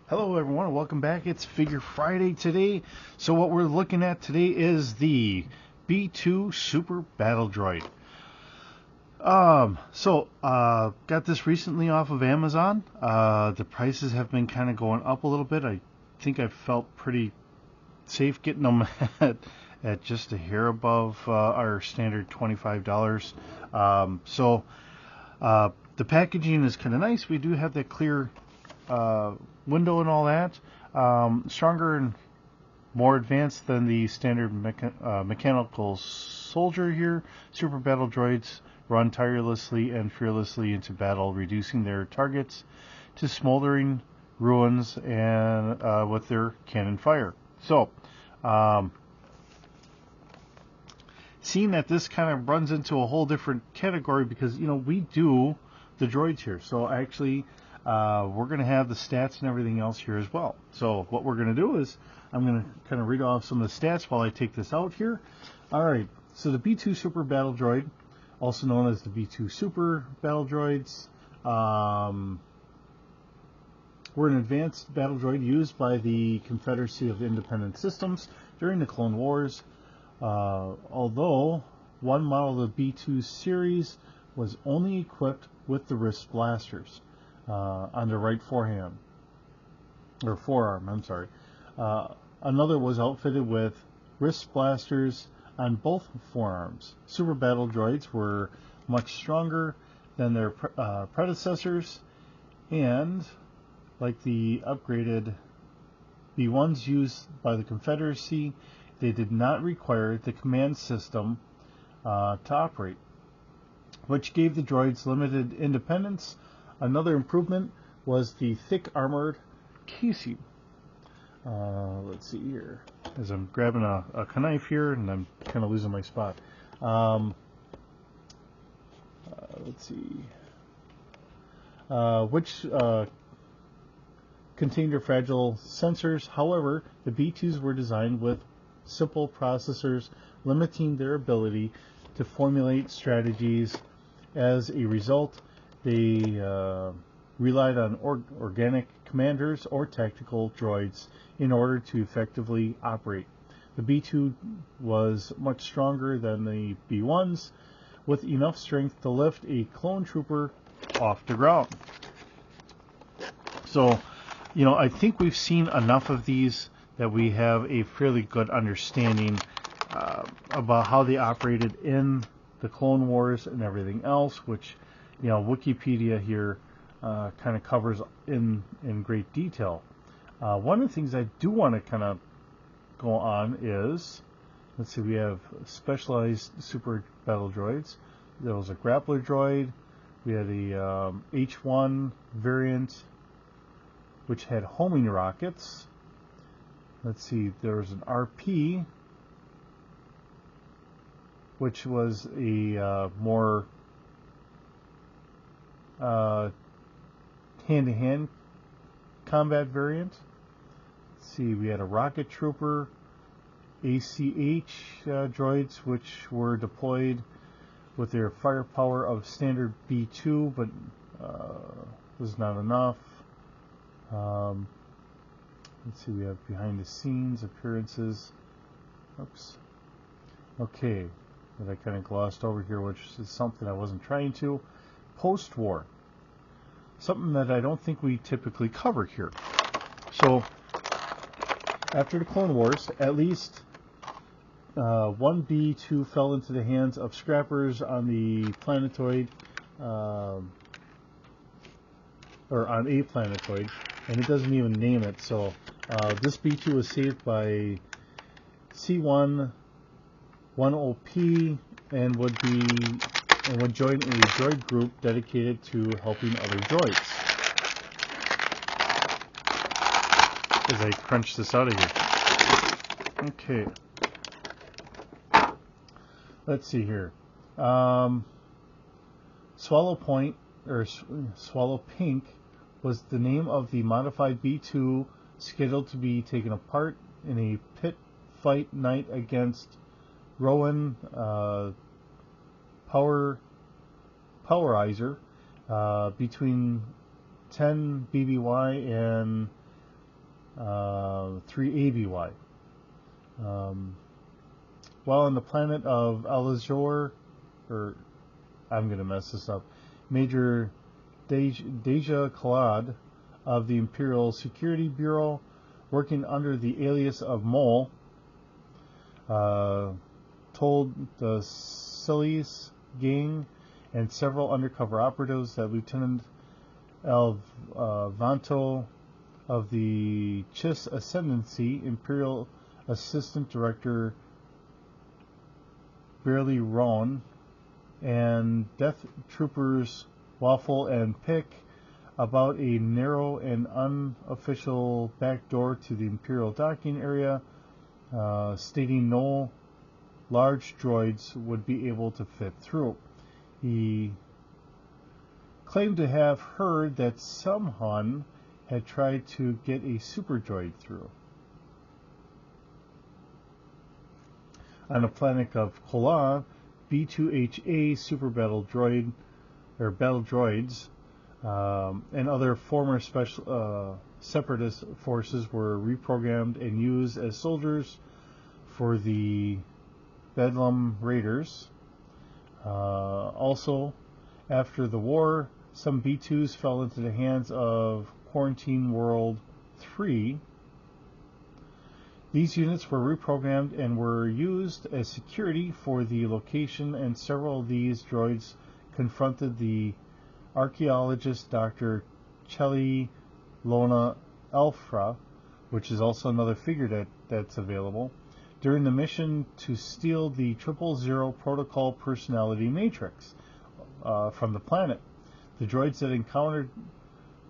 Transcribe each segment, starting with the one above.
Hello everyone, welcome back. It's Figure Friday today. So what we're looking at today is the B2 Super Battledroid. Got this recently off of Amazon. The prices have been kind of going up a little bit. I think I felt pretty safe getting them at just a hair above our standard $25. The packaging is kind of nice. We do have that clear window and all that. Stronger and more advanced than the standard mechanical soldier here. Super battle droids run tirelessly and fearlessly into battle, reducing their targets to smoldering ruins and with their cannon fire. So, seeing that this kind of runs into a whole different category because, we do the droids here. So actually, we're going to have the stats and everything else here as well. So what we're going to do is I'm going to kind of read off some of the stats while I take this out here. All right, so the B2 Super Battle Droid, also known as the B2 Super Battle Droids, were an advanced battle droid used by the Confederacy of Independent Systems during the Clone Wars. Although one model of the B2 series was only equipped with the wrist blasters on the right forearm. Another was outfitted with wrist blasters on both forearms. Super battle droids were much stronger than their predecessors, and like the upgraded B1s used by the Confederacy, they did not require the command system to operate, which gave the droids limited independence. Another improvement was the thick armored casing. Let's see here, as I'm grabbing a knife here and I'm kind of losing my spot. Let's see, which contained their fragile sensors. However, the B2s were designed with simple processors, limiting their ability to formulate strategies. As a result, they relied on organic commanders or tactical droids in order to effectively operate. The B2 was much stronger than the B1s, with enough strength to lift a clone trooper off the ground. So, I think we've seen enough of these that we have a fairly good understanding about how they operated in the Clone Wars and everything else, which, Wikipedia here kind of covers in great detail. One of the things I do want to kind of go on is, let's see, we have specialized super battle droids. There was a grappler droid. We had a H1 variant, which had homing rockets. Let's see, there was an RP, which was a more hand-to-hand combat variant. Let's see, we had a rocket trooper, ACH droids, which were deployed with their firepower of standard B2, but was not enough. Let's see, we have behind the scenes appearances. Oops. Okay, that I kind of glossed over here, which is something I wasn't trying to. Post-war. Something that I don't think we typically cover here. So, after the Clone Wars, at least one B2 fell into the hands of scrappers on the planetoid, or on a planetoid, and it doesn't even name it. So this B2 was saved by C110P and would join a droid group dedicated to helping other droids. As I crunch this out of here. Okay. Let's see here. Swallow Pink was the name of the modified B2 scheduled to be taken apart in a pit fight night against Rowan Powerizer between 10 BBY and 3 ABY. While on the planet of Alazor, or I'm going to mess this up, Major Deja Kalad of the Imperial Security Bureau, working under the alias of Mole, told the Silis gang and several undercover operatives that Lieutenant Vanto of the Chiss Ascendancy, Imperial Assistant Director Barely Roan, and Death Troopers Waffle and Pick about a narrow and unofficial back door to the Imperial docking area, stating no large droids would be able to fit through. He claimed to have heard that some Hun had tried to get a super droid through. On the planet of Kola, B2HA super battle droid, or battle droids, and other former special separatist forces were reprogrammed and used as soldiers for the Bedlam Raiders. Also, after the war, some B2s fell into the hands of Quarantine World 3. These units were reprogrammed and were used as security for the location, and several of these droids confronted the archaeologist Dr. Chelly Lona Alfra, which is also another figure that's available, during the mission to steal the 000 protocol personality matrix from the planet. The droids that encountered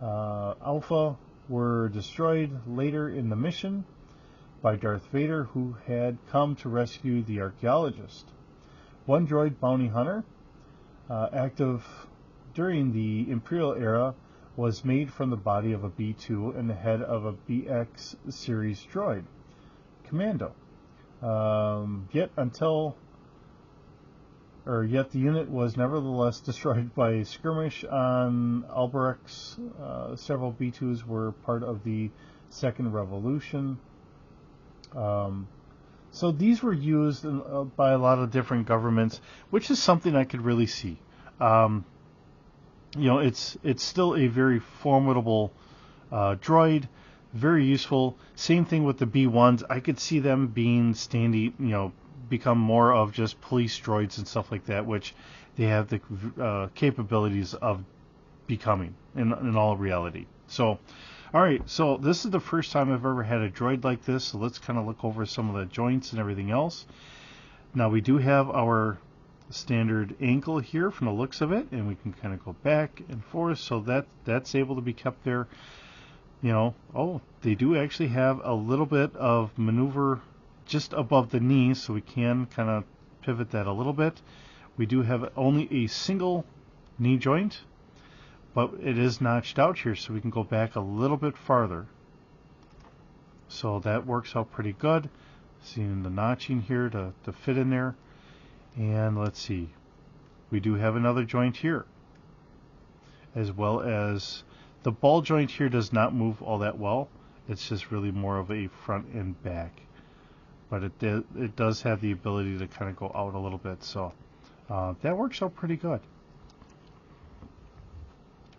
Alpha were destroyed later in the mission by Darth Vader, who had come to rescue the archaeologist. One droid bounty hunter, active during the Imperial era, was made from the body of a B2 and the head of a BX series droid, Commando. Yet the unit was nevertheless destroyed by a skirmish on Alberex. Several B2s were part of the Second Revolution. So these were used by a lot of different governments, which is something I could really see. It's still a very formidable droid, very useful. Same thing with the B1s. I could see them being become more of just police droids and stuff like that, which they have the capabilities of becoming in all reality. So, all right, so this is the first time I've ever had a droid like this, so let's kind of look over some of the joints and everything else. Now we do have our standard ankle here from the looks of it, and we can kind of go back and forth, so that's able to be kept there. They do actually have a little bit of maneuver just above the knee, so we can kind of pivot that a little bit. We do have only a single knee joint, but it is notched out here, so we can go back a little bit farther. So that works out pretty good. Seeing the notching here to fit in there. And let's see, we do have another joint here, as well as the ball joint here does not move all that well. It's just really more of a front and back, but it does have the ability to kind of go out a little bit, so that works out pretty good.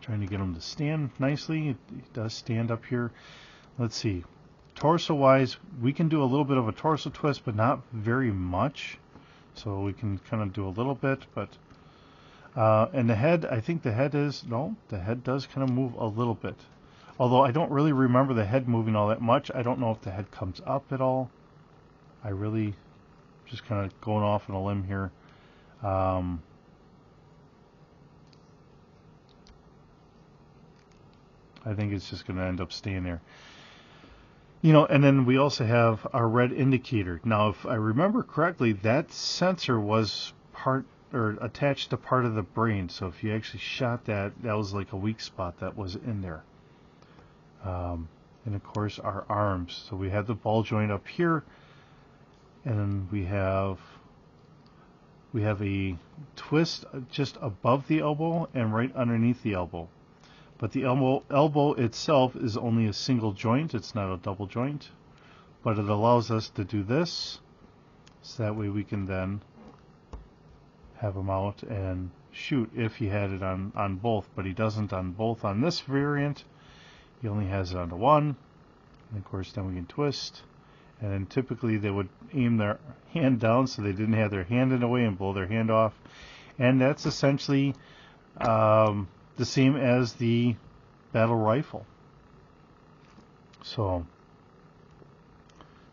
Trying to get him to stand nicely. It does stand up here. Let's see, torso wise, we can do a little bit of a torso twist, but not very much. So we can kind of do a little bit, but and the head, I think the head does kind of move a little bit. Although I don't really remember the head moving all that much. I don't know if the head comes up at all. I really just kind of going off on a limb here. I think it's just going to end up staying there. And then we also have our red indicator. Now, if I remember correctly, that sensor was attached to part of the brain. So if you actually shot that was like a weak spot that was in there. And of course, our arms. So we have the ball joint up here, and then we have a twist just above the elbow and right underneath the elbow. But the elbow itself is only a single joint. It's not a double joint. But it allows us to do this. So that way we can then have him out and shoot if he had it on both. But he doesn't on both on this variant. He only has it on the one. And of course then we can twist. And then typically they would aim their hand down so they didn't have their hand in the way and blow their hand off. And that's essentially the same as the battle rifle. So,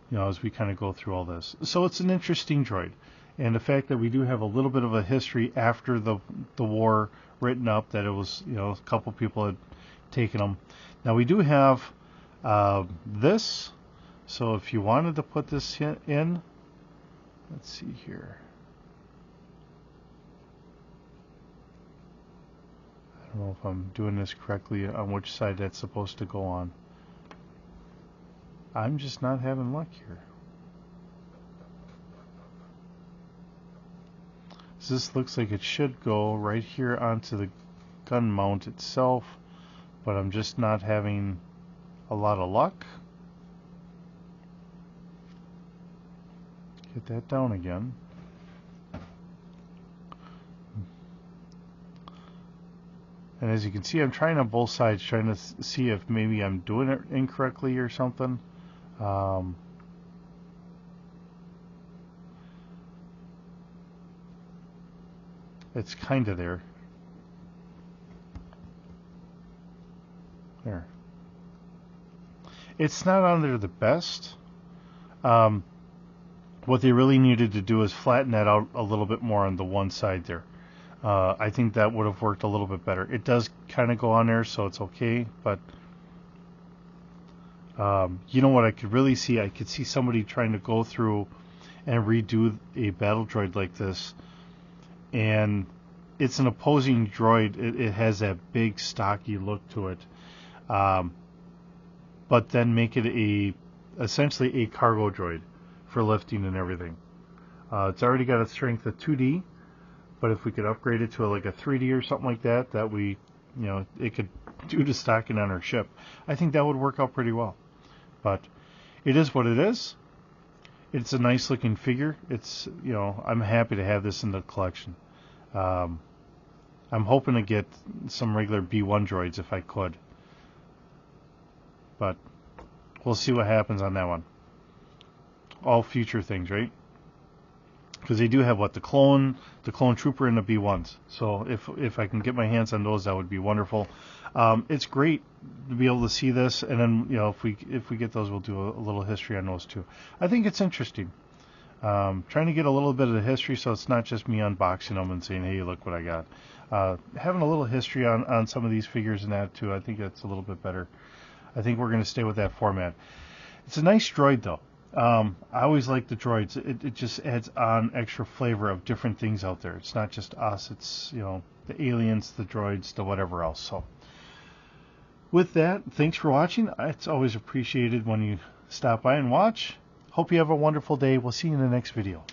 you know, as we kind of go through all this. So it's an interesting droid. And the fact that we do have a little bit of a history after the war written up, that it was, you know, a couple people had taken them. Now we do have this. So if you wanted to put this in, let's see here. I don't know if I'm doing this correctly on which side that's supposed to go on. I'm just not having luck here. So this looks like it should go right here onto the gun mount itself, but I'm just not having a lot of luck. Get that down again. And as you can see, I'm trying on both sides, trying to see if maybe I'm doing it incorrectly or something. It's kind of there. There. It's not on there the best. What they really needed to do is flatten that out a little bit more on the one side there. I think that would have worked a little bit better. It does kind of go on there, so it's okay, but you know what I could really see? I could see somebody trying to go through and redo a battle droid like this, and it's an opposing droid. It has that big stocky look to it, but then make it essentially a cargo droid for lifting and everything. It's already got a strength of 2D, but if we could upgrade it to like a 3D or something like that, it could do the stocking on our ship. I think that would work out pretty well. But it is what it is. It's a nice looking figure. It's, you know, I'm happy to have this in the collection. I'm hoping to get some regular B1 droids if I could. But we'll see what happens on that one. All future things, right? Because they do have the clone trooper and the B1s. So if I can get my hands on those, that would be wonderful. It's great to be able to see this, and then, you know, if we get those, we'll do a little history on those too. I think it's interesting. Trying to get a little bit of the history, so it's not just me unboxing them and saying, hey, look what I got. Having a little history on some of these figures and that too, I think that's a little bit better. I think we're going to stay with that format. It's a nice droid though. I always like the droids. It just adds on extra flavor of different things out there. It's not just us. It's, you know, the aliens, the droids, the whatever else. So with that, thanks for watching. It's always appreciated when you stop by and watch. Hope you have a wonderful day. We'll see you in the next video.